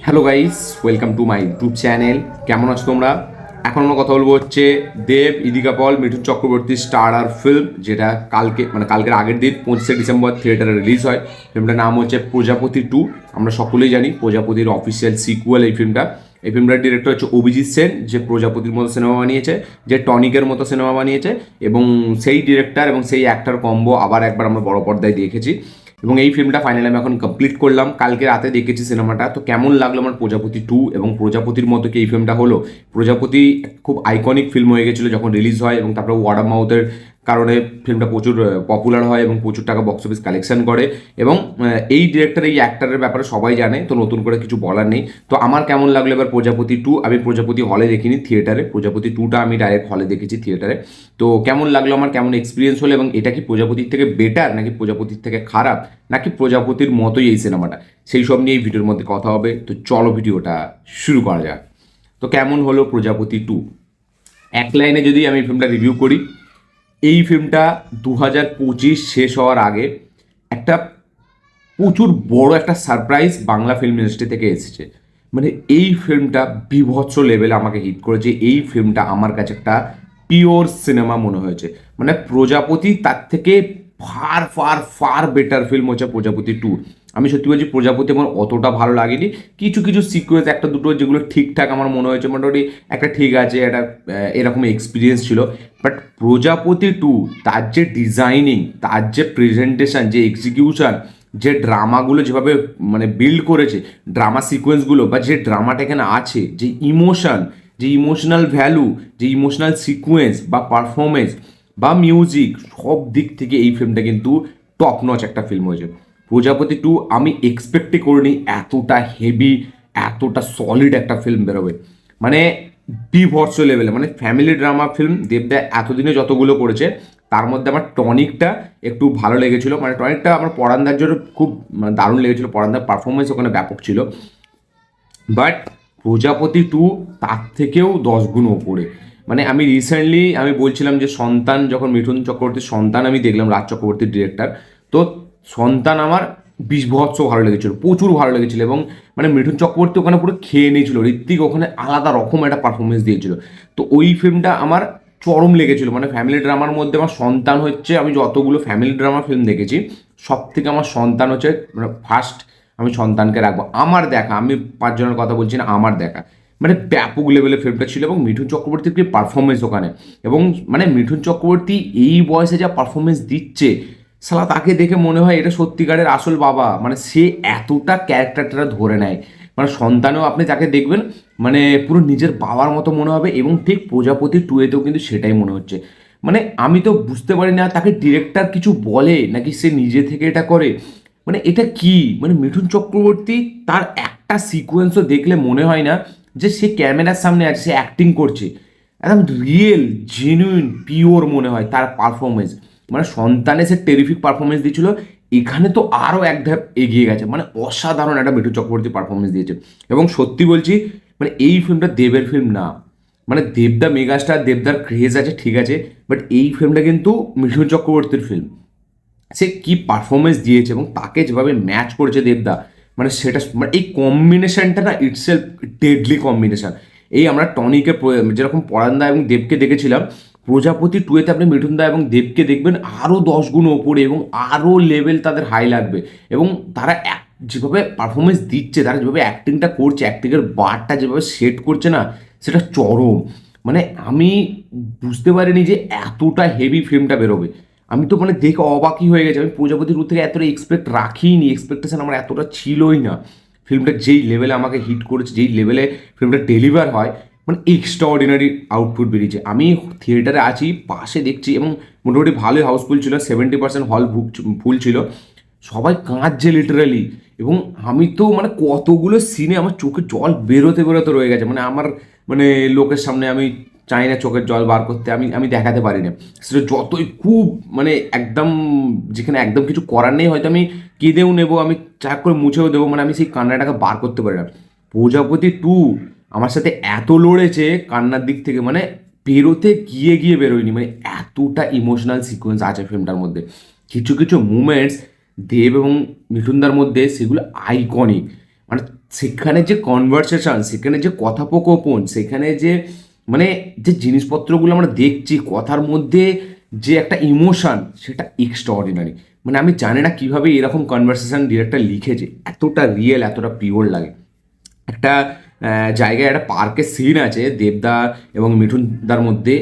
Hello guys, welcome to my YouTube channel. কেমন আছো তোমরা? এখন আমরা কথা বলবো হচ্ছে দেব, ইদিকা পল, মিঠুন চক্রবর্তী স্টার আর ফিল্ম, যেটা কালকের আগের দিন 25শে ডিসেম্বর থিয়েটারে রিলিজ হয়। ফিল্মটার নাম হচ্ছে প্রজাপতি 2। আমরা সকলেই জানি প্রজাপতির অফিসিয়াল সিকুয়াল এই ফিল্মটা। এই ফিল্মটার ডিরেক্টর হচ্ছে অভিজিৎ সেন, যে প্রজাপতির মতো সিনেমা বানিয়েছে, যে টনিকের মতো সিনেমা বানিয়েছে, এবং সেই ডিরেক্টর এবং সেই অ্যাক্টর কম্বো আবার একবার আমরা বড় পর্দায় দেখেছি। এবং এই ফিল্মটা ফাইনালি আমি এখন কমপ্লিট করলাম, কালকে রাতে দেখেছি সিনেমাটা। তো কেমন লাগলো আমার প্রজাপতি 2, এবং প্রজাপতির মতো কি এই ফিল্মটা হলো? প্রজাপতি খুব আইকনিক ফিল্ম হয়ে গেছিলো যখন রিলিজ হয়, এবং তারপরে ওয়ার্ড অফ মাউথের কারণে ফিল্মটা প্রচুর পপুলার হয় এবং প্রচুর টাকা বক্স অফিস কালেকশন করে। এবং এই ডিরেক্টর, এই অ্যাক্টারের ব্যাপারে সবাই জানে, তো নতুন করে কিছু বলার নেই। তো আমার কেমন লাগলো এবার প্রজাপতি 2? আমি প্রজাপতি হলে দেখিনি, থিয়েটারে। প্রজাপতি 2টা আমি ডাইরেক্ট হলে দেখেছি, থিয়েটারে। তো কেমন লাগলো আমার, কেমন এক্সপিরিয়েন্স হলো, এবং এটা কি প্রজাপতির থেকে বেটার নাকি প্রজাপতির থেকে খারাপ, নাকি প্রজাপতির মতোই এই সিনেমাটা, সেই সব নিয়ে এই ভিডিওর মধ্যে কথা হবে। তো চলো ভিডিওটা শুরু করা যাক। তো কেমন হলো প্রজাপতি 2? এক লাইনে যদি আমি ফিল্মটা রিভিউ করি, এই ফিল্মটা 2025 শেষ হওয়ার আগে একটা প্রচুর বড় একটা সারপ্রাইজ বাংলা ফিল্ম ইন্ডাস্ট্রি থেকে এসেছে। মানে এই ফিল্মটা বিভৎস লেভেলে আমাকে হিট করেছে। এই ফিল্মটা আমার কাছে একটা পিওর সিনেমা মনে হয়েছে। মানে প্রজাপতি তার থেকে far far far better film হচ্ছে প্রজাপতি 2। আমি সত্যি বলছি, প্রজাপতি আমার অতটা ভালো লাগেনি। কিছু কিছু সিকুয়েন্স একটা দুটো যেগুলো ঠিকঠাক আমার মনে হয়েছে, মোটামুটি একটা ঠিক আছে, একটা এরকম এক্সপিরিয়েন্স ছিল। বাট প্রজাপতি 2, তার যে ডিজাইনিং, তার যে প্রেজেন্টেশন, যে এক্সিকিউশন, যে ড্রামাগুলো যেভাবে মানে বিল্ড করেছে, ড্রামা সিকোয়েন্সগুলো, বা যে ড্রামাটা এখানে আছে, যে ইমোশন, যে ইমোশনাল ভ্যালু, যে ইমোশনাল সিকোয়েন্স বা পারফরমেন্স বা মিউজিক, সব দিক থেকে এই ফিল্মটা কিন্তু টপ নচ একটা ফিল্ম হয়েছে। প্রজাপতি 2 আমি এক্সপেক্টই করিনি এতটা হেভি, এতটা সলিড একটা ফিল্ম বেরোবে। মানে বিভৎস লেভেলে, মানে ফ্যামিলি ড্রামা ফিল্ম দেবদা এতদিনে যতগুলো করেছে, তার মধ্যে আমার টনিকটা একটু ভালো লেগেছিল। মানে টনিকটা আমার পরান্দার জন্য খুব দারুণ লেগেছিল, পরান্দার পারফরমেন্স ওখানে ব্যাপক ছিল। বাট প্রজাপতি 2 তার থেকেও 10 গুণ ওপরে। মানে আমি রিসেন্টলি আমি বলছিলাম যে সন্তান, যখন মিঠুন চক্রবর্তীর সন্তান আমি দেখলাম, রাজ চক্রবর্তীর ডিরেক্টর, তো সন্তান আমার বিভৎস ভালো লেগেছিল, প্রচুর ভালো লেগেছিল। এবং মানে মিঠুন চক্রবর্তী ওখানে পুরো খেয়ে নিয়েছিল, ঋত্বিক ওখানে আলাদা রকম একটা পারফরমেন্স দিয়েছিল। তো ওই ফিল্মটা আমার চরম লেগেছিল। মানে ফ্যামিলি ড্রামার মধ্যে আমার সন্তান হচ্ছে, আমি যতগুলো ফ্যামিলি ড্রামা ফিল্ম দেখেছি সব থেকে আমার সন্তান হচ্ছে মানে ফার্স্ট। আমি সন্তানকে রাখবো। আমার দেখা, আমি 5 জনের কথা বলছি না, আমার দেখা। মানে ব্যাপক লেভেলের ফিল্মটা ছিল, এবং মিঠুন চক্রবর্তীর কি পারফরমেন্স ওখানে। এবং মানে মিঠুন চক্রবর্তী এই বয়সে যা পারফরমেন্স দিচ্ছে, সালা তাকে দেখে মনে হয় এটা সত্যিকারের আসল বাবা। মানে সে এতটা ক্যারেক্টারটা ধরে নেয়। মানে সন্তানেও আপনি তাকে দেখবেন, মানে পুরো নিজের বাবার মতো মনে হবে। এবং ঠিক প্রজাপতি 2-এতেও কিন্তু সেটাই মনে হচ্ছে। মানে আমি তো বুঝতে পারি না, তাকে ডিরেক্টর কিছু বলে নাকি সে নিজে থেকে এটা করে। মানে এটা কি, মানে মিঠুন চক্রবর্তী তার একটা সিকোয়েন্সও দেখলে মনে হয় না যে সে ক্যামেরার সামনে আছে, সে অ্যাক্টিং করছে। একদম রিয়েল, জেনুইন, পিওর মনে হয় তার পারফরমেন্স। মানে সন্তানে সে টেরিফিক পারফরমেন্স দিয়েছিল, এখানে তো আরও এক ধাপ এগিয়ে গেছে। মানে অসাধারণ একটা মিঠুন চক্রবর্তী পারফরমেন্স দিয়েছে। এবং সত্যি বলছি, মানে এই ফিল্মটা দেবের ফিল্ম না। মানে দেবদা মেগাস্টার, দেবদার ক্রেজ আছে ঠিক আছে, বাট এই ফিল্মটা কিন্তু মিঠুন চক্রবর্তীর ফিল্ম। সে কি পারফরমেন্স দিয়েছে এবং তাকে যেভাবে ম্যাচ করেছে দেবদা, মানে সেটা মানে এই কম্বিনেশনটা না ইটসেলফ ডেডলি কম্বিনেশন। এই আমরা টনিকে যেরকম পরান্দা এবং দেবকে দেখেছিলাম, প্রজাপতি 2-এতে আপনি মিঠুন দা এবং দেবকে দেখবেন আরও 10 গুণ ওপরে, এবং আরও লেভেল তাদের হাই লাগবে। এবং তারা যেভাবে পারফরমেন্স দিচ্ছে, তারা যেভাবে অ্যাক্টিংটা করছে, অ্যাক্টিংয়ের বারটা যেভাবে সেট করছে না, সেটা চরম। মানে আমি বুঝতে পারিনি যে এতটা হেভি ফিল্মটা বেরোবে। আমি তো মানে দেখে অবাকই হয়ে গেছে। আমি প্রজাপতি 2 থেকে এতটা এক্সপেক্ট রাখিনি, এক্সপেকটেশন আমার এতটা ছিলই না। ফিল্মটা যেই লেভেলে আমাকে হিট করেছে, যেই লেভেলে ফিল্মটা ডেলিভার হয়, মানে এক্সট্রা অর্ডিনারি আউটপুট বেরিয়েছে। আমি থিয়েটারে আছি, পাশে দেখছি, এবং মোটামুটি ভালোই হাউসফুল ছিল, 70% হল ফুল ছিল, সবাই কাঁদছে লিটারালি। এবং আমি তো মানে কতগুলো সিনে আমার চোখে জল বেরোতে বেরোতে রয়ে গেছে। মানে আমার মানে লোকের সামনে আমি চাই না চোখের জল বার করতে, আমি আমি দেখাতে পারি না। সেটা যতই খুব মানে একদম, যেখানে একদম কিছু করার নেই, হয়তো আমি কেঁদেও নেবো, আমি চাক করে মুছেও দেবো, মানে আমি সেই কান্নাটাকে বার করতে পারি না। প্রজাপতি 2 আমার সাথে এত লড়েছে কান্নার দিক থেকে, মানে বেরোতে গিয়ে গিয়ে বেরোয়নি। মানে এতটা ইমোশনাল সিকোয়েন্স আছে ফিল্মটার মধ্যে। কিছু কিছু মুমেন্টস দেব এবং মিঠুনদার মধ্যে, সেগুলো আইকনিক। মানে সেখানে যে কনভারসেশন, সেখানে যে কথোপকথন, সেখানে যে মানে যে জিনিসপত্রগুলো আমরা দেখছি কথার মধ্যে যে একটা ইমোশন, সেটা এক্সট্রা অর্ডিনারি। মানে আমি জানি না কীভাবে এরকম কনভারসেশন ডিরেক্টর লিখেছে, এতটা রিয়েল, এতটা পিওর লাগে। একটা জায়গায় একটা পার্কের সিন আছে দেবদা এবং মিঠুনদার মধ্যে,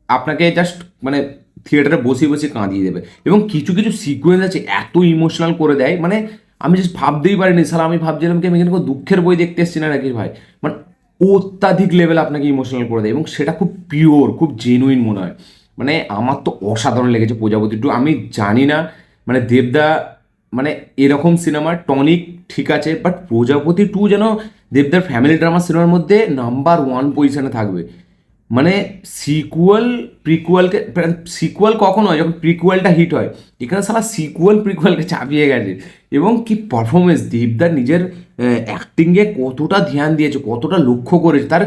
আপনাকে জাস্ট মানে থিয়েটারে বসে বসে কাঁদিয়ে দেবে। এবং কিছু কিছু সিকোয়েন্স আছে এত ইমোশনাল করে দেয়, মানে আমি জাস্ট ভাবতেই পারিনি। সালা আমি ভাবছিলাম কি আমি এখানে কোনো দুঃখের বই দেখতে এসেছি না নাকি ভাই, মানে অত্যাধিক লেভেল আপনাকে ইমোশনাল করে দেয় এবং সেটা খুব পিওর, খুব জেনুইন মনে হয়। মানে আমার তো অসাধারণ লেগেছে প্রজাপতি টু। আমি জানি না মানে দেবদা মানে এরকম সিনেমা টনিক ঠিক আছে, বাট প্রজাপতি টু যেন দেবদার ফ্যামিলি ড্রামা সিনেমার মধ্যে নাম্বার ওয়ান পজিশনে থাকবে। মানে সিকুয়াল কখন হয়, যখন প্রিকুয়ালটা হিট হয়। এখানে সালা সিকুয়াল প্রিকুয়ালকে চাপিয়ে গেছে। এবং কি পারফরমেন্স, দেবদার নিজের অ্যাক্টিংয়ে কতটা ধ্যান দিয়েছে, কতটা লক্ষ্য করেছে তার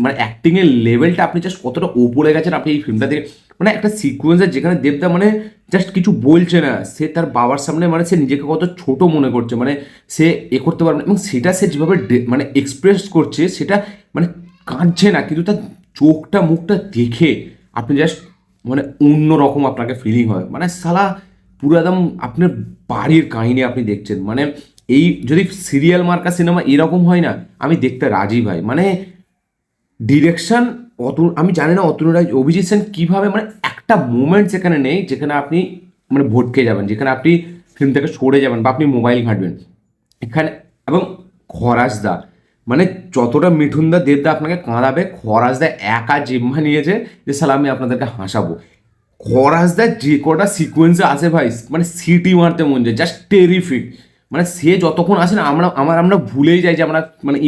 মানে অ্যাক্টিংয়ের লেভেলটা আপনি জাস্ট কতটা ওপরে গেছেন আপনি এই ফিল্মটা থেকে। মানে একটা সিকুয়েন্সের যেখানে দেবদা মানে জাস্ট কিছু বলছে না, সে তার বাবার সামনে মানে সে নিজেকে কত ছোট মনে করছে, মানে সে করতে পারবে না, এবং সেটা সে যেভাবে মানে এক্সপ্রেস করছে সেটা মানে কাঁদছে না, কিন্তু তার চোখটা মুখটা দেখে আপনি জাস্ট মানে অন্যরকম আপনাকে ফিলিং হয়। মানে সালা পুরো একদম আপনার বাড়ির কাহিনী আপনি দেখছেন। মানে এই যদি সিরিয়াল মার্কা সিনেমা এরকম হয় না, আমি দেখতে রাজি ভাই। মানে ডিরেকশন আমি জানি না অতুল রায়, অভিজিৎ সেন কীভাবে মানে একটা মোমেন্ট সেখানে নেই যেখানে আপনি মানে ভটকে যাবেন, যেখানে আপনি ফিল্ম থেকে সরে যাবেন বা আপনি মোবাইল ঘাঁটবেন এখানে। এবং খরাজদা মানে যতটা মিঠুনদা দেবদা আপনাকে কাঁদাবে, খরাজদা একা জিম্মা নিয়েছে যে সালা আমি আপনাদেরকে হাসাবো। খরাজদার যে কটা সিকোয়েন্সে আসে ভাই, মানে সিটি মারতে মন যায়, জাস্ট টেরিফিক। মানে সে যতক্ষণ আসে না আমরা ভুলেই যাই যে আমরা মানে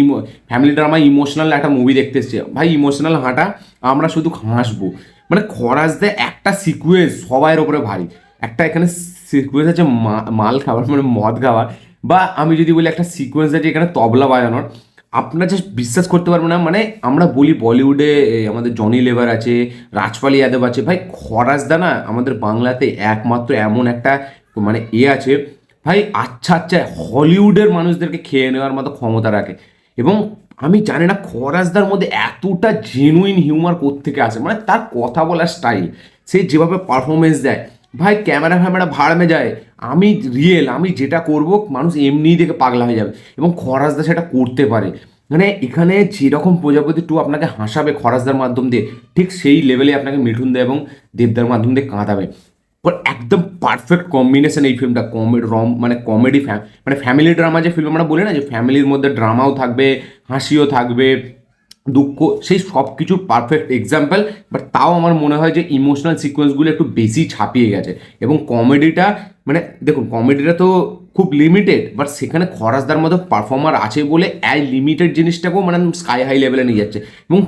ফ্যামিলি ড্রামা ইমোশনাল একটা মুভি দেখতে এসছি ভাই, ইমোশনাল হাঁটা, আমরা শুধু হাসবো। মানে খরাজদার একটা সিকোয়েন্স সবাইয়ের ওপরে ভারী। একটা এখানে সিকোয়েন্স আছে মাল খাবার মানে মদ খাওয়ার, বা আমি যদি বলি একটা সিকোয়েন্স আছে এখানে তবলা বাজানোর, আপনারা জাস্ট বিশ্বাস করতে পারবেন না। মানে আমরা বলি বলিউডে আমাদের জনি লেবার আছে, রাজপাল যাদব আছে, ভাই খরাজদা না আমাদের বাংলাতে একমাত্র এমন একটা মানে আছে ভাই, আচ্ছা আচ্ছা হলিউডের মানুষদেরকে খেয়ে নেওয়ার মতো ক্ষমতা রাখে। এবং আমি জানি না খরাজদার মধ্যে এতটা জেনুইন হিউমার কোত্থেকে আসে, মানে তার কথা বলার স্টাইল, সে যেভাবে পারফরমেন্স দেয় ভাই, ক্যামেরা ফ্যামেরা ভাড়মে যায়, আমি রিয়েল, আমি যেটা করব মানুষ এমনিই দেখে পাগলা হয়ে যাবে, এবং খরাজদা সেটা করতে পারে। মানে এখানে যেরকম প্রজাপতি টু আপনাকে হাসাবে খরাজদার মাধ্যম দিয়ে, ঠিক সেই লেভেলে আপনাকে মিঠুনদা এবং দেবদার মাধ্যম দিয়ে কাঁদাবে। একদম পারফেক্ট কম্বিনেশন এই ফিল্মটা, মানে কমেডি মানে ফ্যামিলি ড্রামা যে ফিল্ম আমরা বলি না, যে ফ্যামিলির মধ্যে ড্রামাও থাকবে, হাসিও থাকবে, দুঃখ, সেই সব কিছুর পারফেক্ট এক্সাম্পল। বাট তাও আমার মনে হয় যে ইমোশনাল সিকোয়েন্সগুলো একটু বেশি ছাপিয়ে গেছে। এবং কমেডিটা মানে দেখুন কমেডিটা তো খুব লিমিটেড, বাট সেখানে খরাজদার মতো পারফর্মার আছে বলে এই লিমিটেড জিনিসটাকেও মানে স্কাই হাই লেভেলে নিয়ে যাচ্ছে। এবং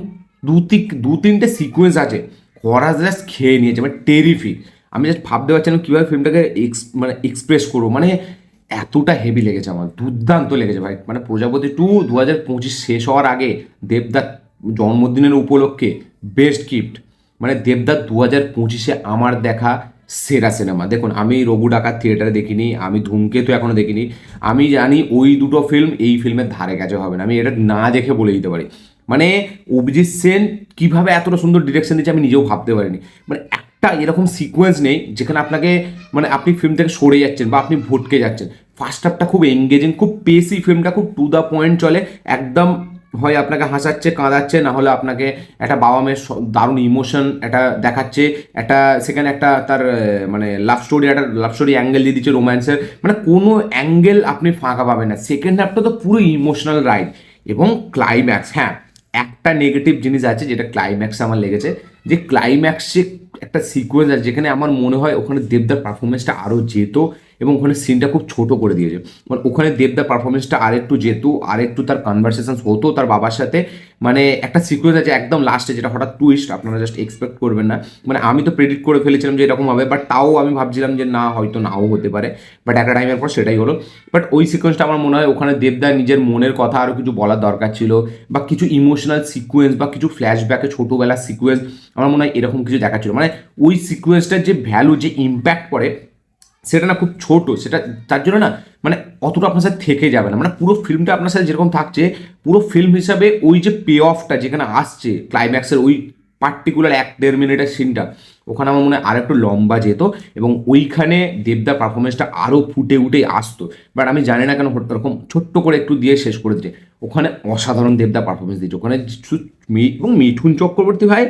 দু তিনটে সিকোয়েন্স আছে খরাজ জাস্ট খেয়ে নিয়েছে, মানে টেরিফিক। আমি জাস্ট ভাবতে পারছিলাম কীভাবে ফিল্মটাকে মানে এক্সপ্রেস করবো, মানে এতটা হেভি লেগেছে আমার, দুর্দান্ত লেগেছে ভাই। মানে প্রজাপতি টু 2025 শেষ হওয়ার আগে দেবদার জন্মদিনের উপলক্ষে বেস্ট গিফট। মানে দেবদার 2025-এ আমার দেখা সেরা সিনেমা। দেখুন আমি রঘু ডাকাত থিয়েটারে দেখিনি, আমি ধূমকেতু এখনও দেখিনি, আমি জানি ওই দুটো ফিল্ম এই ফিল্মের ধারে কাছে হবে না, আমি এটা না দেখে বলে দিতে পারি। মানে অভিজিৎ সেন কীভাবে এতটা সুন্দর ডিরেকশন দিচ্ছে আমি নিজেও ভাবতে পারিনি। মানে একটা এরকম সিকোয়েন্স নেই যেখানে আপনাকে মানে আপনি ফিল্ম থেকে সরে যাচ্ছেন বা আপনি ভটকে যাচ্ছেন। ফার্স্ট হাফটা খুব এঙ্গেজিং, খুব পেসি, ফিল্মটা খুব টু দ্য পয়েন্ট চলে একদম। হয় আপনাকে হাসাচ্ছে কাঁদাচ্ছে, না হলে আপনাকে একটা বাবা মেয়ের দারুণ ইমোশন একটা দেখাচ্ছে, একটা সেখানে একটা তার মানে একটা লাভ স্টোরি অ্যাঙ্গেল দিয়ে দিচ্ছে, রোম্যান্সের, মানে কোনো অ্যাঙ্গেল আপনি ফাঁকা পাবেন না। সেকেন্ড হাফটা তো পুরো ইমোশনাল রাইড। এবং ক্লাইম্যাক্স, হ্যাঁ একটা নেগেটিভ জিনিস আছে যেটা ক্লাইম্যাক্সে আমার লেগেছে, যে ক্লাইম্যাক্সে একটা সিকোয়েন্স আছে যেখানে আমার মনে হয় ওখানে দেবদার পারফরমেন্সটা আরও যেত, এবং ওখানে সিনটা খুব ছোট করে দিয়েছে। মানে ওখানে দেবদার পারফরমেন্সটা আরেকটু যেত, আরেকটু তার কনভারসেশন হতো তার বাবার সাথে। মানে একটা সিকোয়েন্স আছে একদম লাস্টে যেটা হঠাৎ টুইস্ট, আপনারা জাস্ট এক্সপেক্ট করবেন না। মানে আমি তো প্রেডিক্ট করে ফেলেছিলাম যে এরকম হবে, বাট তাও আমি ভাবছিলাম যে না হয়তো নাও হতে পারে, বাট একটা টাইমের পর সেটাই হলো। বাট ওই সিকোয়েন্সটা আমার মনে হয় ওখানে দেবদার নিজের মনের কথা আরও কিছু বলার দরকার ছিল, বা কিছু ইমোশনাল সিকোয়েন্স বা কিছু ফ্ল্যাশব্যাকে ছোটোবেলার সিকোয়েন্স আমার মনে হয় এরকম কিছু দেখাচ্ছিল। মানে ওই সিকোয়েন্সটার যে ভ্যালু, যে ইম্প্যাক্ট পড়ে সেটা না খুব ছোট, সেটা তার জন্য না মানে অতটা আপনার সাথে থেকে যাবে না, মানে পুরো ফিল্মটা আপনার সাথে যেরকম থাকছে পুরো ফিল্ম হিসাবে ওই যে পে অফটা যেখানে আসছে ক্লাইম্যাক্সের ওই পার্টিকুলার 1-1.5 মিনিটের সিনটা, ওখানে আমার মনে হয় আর একটু লম্বা যেত এবং ওইখানে দেবদার পারফরমেন্সটা আরও ফুটে উঠে আসতো। বাট আমি জানি না কেন ওরকম ছোট্ট করে একটু দিয়ে শেষ করে দিচ্ছে। ওখানে অসাধারণ দেবদার পারফরমেন্স দিচ্ছে ওখানে এবং মিঠুন চক্রবর্তী ভাই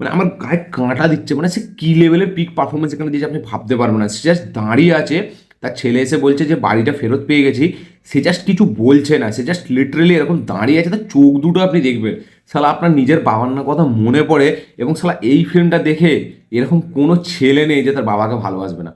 মানে আমার গায়ে কাঁটা দিচ্ছে, মানে সে কী লেভেলের পিক পারফরমেন্স এখানে দিয়েছে আপনি ভাবতে পারবেন না। সে জাস্ট দাঁড়িয়ে আছে, তার ছেলে এসে বলছে যে বাড়িটা ফেরত পেয়ে গেছি, সে জাস্ট কিছু বলছে না, সে জাস্ট লিটারেলি এরকম দাঁড়িয়ে আছে, তার চোখ দুটো আপনি দেখবেন শালা আপনার নিজের বাবার না কথা মনে পড়ে। এবং শালা এই ফিল্মটা দেখে এরকম কোনো ছেলে নেই যে তার বাবাকে ভালোবাসবে না,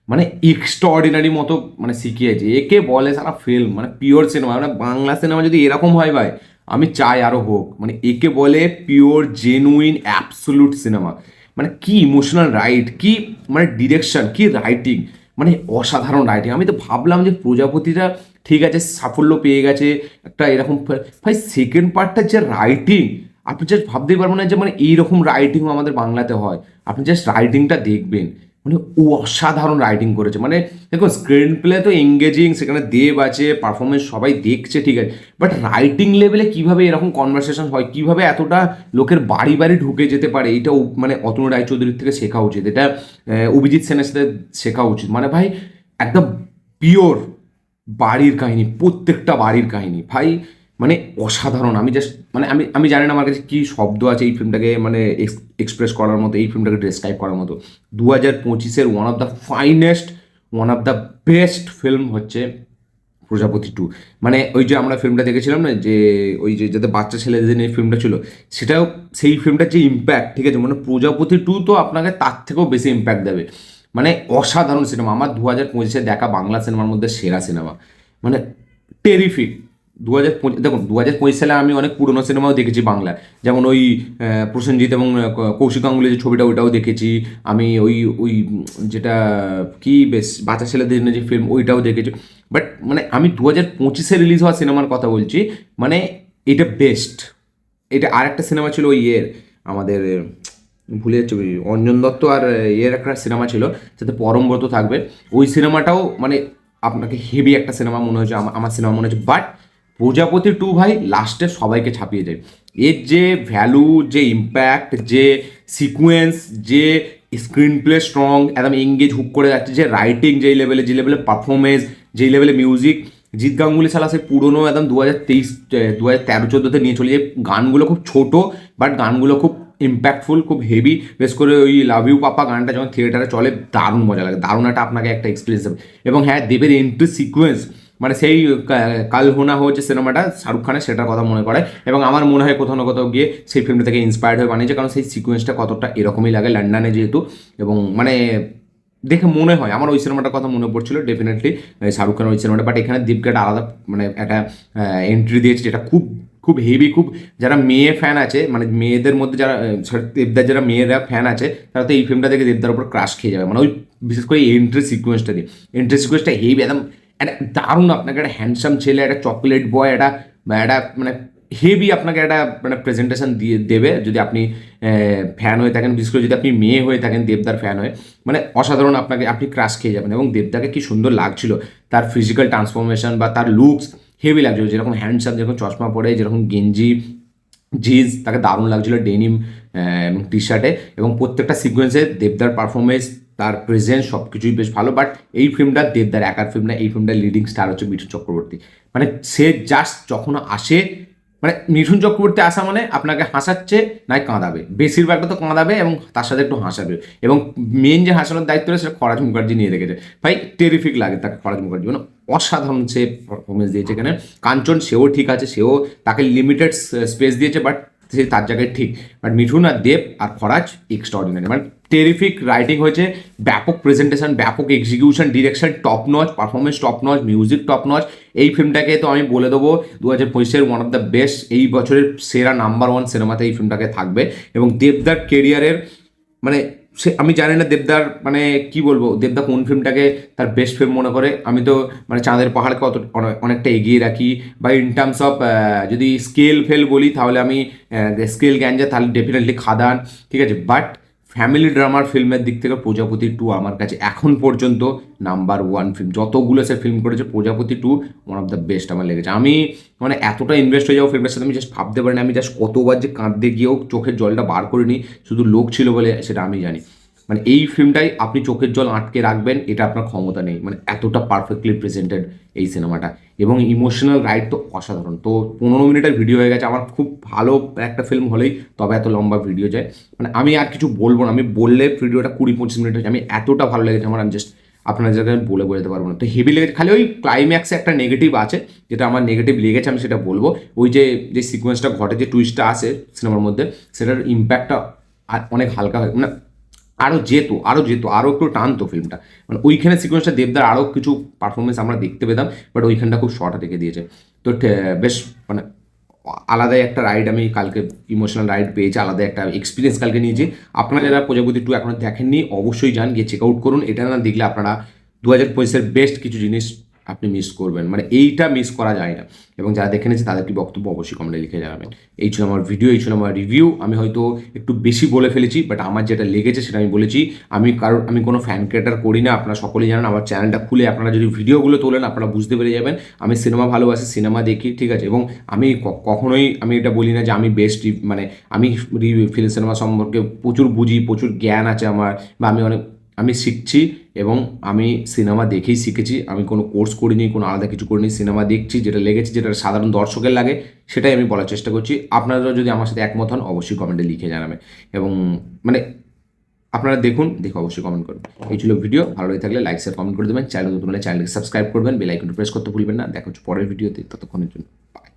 মানে এক্সট্রাঅর্ডিনারি মতো মানে শিখিয়েছে। একে বলে সারা ফিল্ম মানে পিওর সিনেমা, মানে বাংলা সিনেমা যদি এরকম হয় ভাই আমি চাই আরও হোক। মানে একে বলে পিওর জেনুইন অ্যাবসোলুট সিনেমা। মানে কি ইমোশনাল রাইট, কি মানে ডিরেকশন, কি রাইটিং, মানে অসাধারণ রাইটিং। আমি তো ভাবলাম যে প্রজাপতিটা ঠিক আছে সাফল্য পেয়ে গেছে একটা এরকম, ভাই সেকেন্ড পার্টটার যে রাইটিং আপনি জাস্ট ভাবতেই পারবেন না যে মানে এইরকম রাইটিংও আমাদের বাংলাতে হয়। আপনি জাস্ট রাইটিংটা দেখবেন, মানে ও অসাধারণ রাইটিং করেছে। মানে দেখো স্ক্রিন প্লে তো এঙ্গেজিং, সেখানে দেব আছে, পারফরমেন্স সবাই দেখছে ঠিক আছে, বাট রাইটিং লেভেলে কীভাবে এরকম কনভারসেশন হয়, কীভাবে এতটা লোকের বাড়ি বাড়ি ঢুকে যেতে পারে, এটাও মানে অতনু রায়চৌধুরীর থেকে শেখা উচিত, এটা অভিজিৎ সেনের সাথে শেখা উচিত। মানে ভাই একদম পিওর বাড়ির কাহিনী, প্রত্যেকটা বাড়ির কাহিনী ভাই মানে অসাধারণ। আমি জাস্ট মানে আমি আমি জানি না আমার কাছে কী শব্দ আছে এই ফিল্মটাকে মানে এক্সপ্রেস করার মতো, এই ফিল্মটাকে ডেসক্রাইব করার মতো। 2025-এর one of the finest, one of the best film হচ্ছে প্রজাপতি 2। মানে ওই যে আমরা ফিল্মটা দেখেছিলাম না যে ওই যে যাতে বাচ্চা ছেলেদের নিয়ে ফিল্মটা ছিল, সেটাও সেই ফিল্মটার যে ইম্প্যাক্ট ঠিক আছে, মানে প্রজাপতি 2 তো আপনাকে তার থেকেও বেশি ইম্প্যাক্ট দেবে। মানে অসাধারণ সিনেমা, আমার 2025-এ দেখা বাংলা সিনেমার মধ্যে সেরা সিনেমা, মানে টেরিফিক। 2025 দেখুন 2025 সালে আমি অনেক পুরোনো সিনেমাও দেখেছি বাংলা, যেমন ওই প্রসেনজিৎ এবং কৌশিক গাঙ্গুলি যে ছবিটা ওইটাও দেখেছি আমি, ওই ওই যেটা কি বেশ বাচ্চা ছেলেদের জন্য যে ফিল্ম ওইটাও দেখেছি। বাট মানে আমি 2025-এ রিলিজ হওয়া সিনেমার কথা বলছি, মানে এটা বেস্ট। এটা আর একটা সিনেমা ছিল ওই ইয়ের আমাদের ভুলে যাচ্ছে ওই অঞ্জন দত্ত আর ইয়ের একটা সিনেমা ছিল যাতে পরমব্রত থাকবে, ওই সিনেমাটাও মানে আপনাকে হেভি একটা সিনেমা মনে হয়েছে, আমার সিনেমা মনে হচ্ছে। বাট প্রজাপতি 2 ভাই লাস্টে সবাইকে ছাপিয়ে যায়। এর যে ভ্যালু, যে ইম্প্যাক্ট, যে সিকুয়েন্স, যে স্ক্রিন প্লে স্ট্রং, একদম এঙ্গেজ হুক করে যাচ্ছে, যে রাইটিং যেই লেভেলে, যে লেভেলে পারফরমেন্স, যেই লেভেলে মিউজিক, জিৎ গাঙ্গুলি সালা সে পুরোনো একদম 2023 2013-14-তে নিয়ে চলে যায়। গানগুলো খুব ছোট বাট গানগুলো খুব ইম্প্যাক্টফুল, খুব হেভি। বেশ করে ওই লাভ ইউ পাপা গানটা যখন থিয়েটারে চলে দারুণ মজা লাগে, দারুণ আপনাকে একটা এক্সপিরিয়েন্স হবে। এবং হ্যাঁ দেবের এন্ট্রি সিকোয়েন্স মানে সেই কাল হোনা হচ্ছে সিনেমাটা শাহরুখ খানের, সেটার কথা মনে করে এবং আমার মনে হয় কোথাও না কোথাও গিয়ে সেই ফিল্মটা থেকে ইন্সপায়ার্ড হয়ে বানিয়েছে, কারণ সেই সিকোয়েন্সটা কতটা এরকমই লাগে লন্ডনে যেহেতু। এবং মানে দেখে মনে হয় আমার ওই সিনেমাটার কথা মনে পড়ছিল ডেফিনেটলি শাহরুখ খানের ওই সিনেমাটা। বাট এখানে দীপকে একটা আলাদা মানে একটা এন্ট্রি দিয়েছে যেটা খুব খুব হেভি, খুব যারা মেয়ে ফ্যান আছে মানে মেয়েদের মধ্যে যারা দেবদার যারা মেয়েরা ফ্যান আছে তারা তো এই ফিল্মটা দেখে দেবদার উপর ক্রাশ খেয়ে যাবে। মানে ওই বিশেষ করে এন্ট্রি সিকোয়েন্সটা দিয়ে, এন্ট্রি সিকোয়েন্সটা হেভি একদম একটা দারুণ, আপনাকে একটা হ্যান্ডসাম ছেলে, একটা চকলেট বয়, একটা মানে হেভি আপনাকে একটা মানে প্রেজেন্টেশন দিয়ে দেবে যদি আপনি ফ্যান হয়ে থাকেন, বিশেষ করে যদি আপনি মেয়ে হয়ে থাকেন দেবদার ফ্যান হয়ে, মানে অসাধারণ আপনাকে আপনি ক্রাশ খেয়ে যাবেন। এবং দেবদাকে কি সুন্দর লাগছিল, তার ফিজিক্যাল ট্রান্সফরমেশন বা তার লুকস হেভি লাগছিল, যেরকম হ্যান্ডসাম, যেরকম চশমা পরে, যেরকম গেঞ্জি জিন্স, তাকে দারুণ লাগছিল ডেনিম এবং টি শার্টে। এবং প্রত্যেকটা সিকোয়েন্সে দেবদার পারফরমেন্স, তার প্রেজেন্স সব কিছুই বেশ ভালো। বাট এই ফিল্মটা দেবদার একার ফিল্ম না, এই ফিল্মটার লিডিং স্টার হচ্ছে মিঠুন চক্রবর্তী। মানে সে জাস্ট যখন আসে মানে মিঠুন চক্রবর্তী আসা মানে আপনাকে হাসাচ্ছে নাই কাঁদাবে, বেশিরভাগটা তো কাঁদাবে এবং তার সাথে একটু হাসাবে। এবং মেন যে হাসানোর দায়িত্ব রয়েছে সেটা খরাজ মুখার্জি নিয়ে রেখেছে। ভাই টেরিফিক লাগে তাকে খরাজ মুখার্জি, মানে অসাধারণ সে পারফরমেন্স দিয়েছে এখানে। কাঞ্চন সেও ঠিক আছে, সেও তাকে লিমিটেড স্পেস দিয়েছে বাট সে তার জায়গায় ঠিক। বাট মিঠুন আর দেব আর খরাজ এক্সট্রাঅর্ডিনারি, মানে টেরিফিক রাইটিং হয়েছে, ব্যাপক প্রেজেন্টেশন, ব্যাপক execution, direction top notch, performance top notch, music top notch. এই ফিল্মটাকে তো আমি বলে দেবো 2025-এর ওয়ান অফ দ্য বেস্ট, এই বছরের সেরা নাম্বার 1 সিনেমাতে এই ফিল্মটাকে থাকবে। এবং দেবদার কেরিয়ারের মানে সে আমি জানি না দেবদার মানে কি বলবো, দেবদা কোন ফিল্মটাকে তার বেস্ট ফিল্ম মনে করে। আমি তো মানে চাঁদের পাহাড়কে অনেকটা এগিয়ে রাখি, বা ইন টার্মস অফ যদি স্কেল ফেল বলি তাহলে আমি স্কেল গ্যাঞ্জা, তাহলে ডেফিনেটলি খাদান, ঠিক আছে। বাট ফ্যামিলি ড্রামার ফিল্মের দিক থেকে প্রজাপতি 2 আমার কাছে এখন পর্যন্ত নাম্বার 1 ফিল্ম। যতগুলো সে ফিল্ম করেছে প্রজাপতি 2 ওয়ান অফ দ্য বেস্ট আমার লেগেছে। আমি মানে এতটা ইনভেস্ট হয়ে যাবো ফিল্মের সাথে আমি জাস্ট ভাবতে পারি না। আমি জাস্ট কতবার যে কাঁদতে গিয়েও চোখের জলটা বার করিনি, শুধু লোক ছিল বলে সেটা আমি জানি। মানে এই ফিল্মটাই আপনি চোখের জল আটকে রাখবেন এটা আপনার ক্ষমতা নেই, মানে এতটা পারফেক্টলি প্রেজেন্টেড এই সিনেমাটা। এবং ইমোশনাল রাইড তো অসাধারণ। তো 15 মিনিটের ভিডিও হয়ে গেছে, আমার খুব ভালো একটা ফিল্ম হলেই তবে এত লম্বা ভিডিও যায়। মানে আমি আর কিছু বলবো না, আমি বললে ভিডিওটা 20-25 মিনিট হয়েছে। আমি এতটা ভালো লেগেছে আমার, আমি জাস্ট আপনার জায়গায় আমি বলে বোঝাতে পারবো না। তো হেভি লেগেছে, খালি ওই ক্লাইম্যাক্সে একটা নেগেটিভ আছে যেটা আমার নেগেটিভ লেগেছে, আমি সেটা বলবো। ওই যে যে সিকোয়েন্সটা ঘটে, যে টুইস্টটা আসে সিনেমার মধ্যে, সেটার ইম্প্যাক্টটা অনেক হালকা হয়, মানে আরও একটু টানতো ফিল্মটা। মানে ওইখানে সিকোয়েন্সটা দেবদার আরও কিছু পারফরমেন্স আমরা দেখতে পেতাম, বাট ওইখানটা খুব শর্ট রেখে দিয়েছে। তো বেশ মানে আলাদাই একটা রাইড আমি কালকে, ইমোশনাল রাইড পেয়েছি, আলাদা একটা এক্সপিরিয়েন্স কালকে নিয়েছি। আপনারা যারা প্রজাপতি 2 এখনো দেখেননি অবশ্যই যান, গিয়ে চেক আউট করুন। এটা না দেখলে আপনারা 2025-এর বেস্ট কিছু জিনিস আপনি মিস করবেন, মানে এইটা মিস করা যায় না। এবং যারা দেখে নিয়েছে তাদের কি বক্তব্য অবশ্যই কমেন্টে লিখে জানাবেন। এই ছিল আমার ভিডিও, এই ছিল আমার রিভিউ। আমি হয়তো একটু বেশি বলে ফেলেছি, বাট আমার যেটা লেগেছে সেটা আমি বলেছি। আমি কোনো ফ্যান ক্রিয়েটার করি না, আপনারা সকলেই জানেন। আমার চ্যানেলটা খুলে আপনারা যদি ভিডিওগুলো তোলেন আপনারা বুঝতে পেরে যাবেন আমি সিনেমা ভালোবাসি, সিনেমা দেখি, ঠিক আছে। এবং আমি কখনোই আমি এটা বলি না যে আমি বেস্ট, মানে আমি ফিল্ম সিনেমা সম্পর্কে প্রচুর বুঝি, প্রচুর জ্ঞান আছে আমার, বা আমি শিখছি এবং আমি সিনেমা দেখেই শিখেছি। আমি কোনো কোর্স করিনি, কোনো আলাদা কিছু করিনি, সিনেমা দেখছি, যেটা লেগেছে, যেটা সাধারণ দর্শকের লাগে সেটাই আমি বলার চেষ্টা করছি। আপনারা যদি আমার সাথে একমত হন অবশ্যই কমেন্টে লিখে জানাবেন। এবং মানে আপনারা দেখে অবশ্যই কমেন্ট করবেন। এই ছিল ভিডিও, ভালো লাগে থাকলে লাইক শেয়ার কমেন্ট করে দেবেন। চ্যানেল নতুন হলে চ্যানেলকে সাবস্ক্রাইব করবেন, বেল আইকনটা প্রেস করতে ভুলবেন না। দেখা হচ্ছে পরের ভিডিওতে, ততক্ষণের জন্য বাই।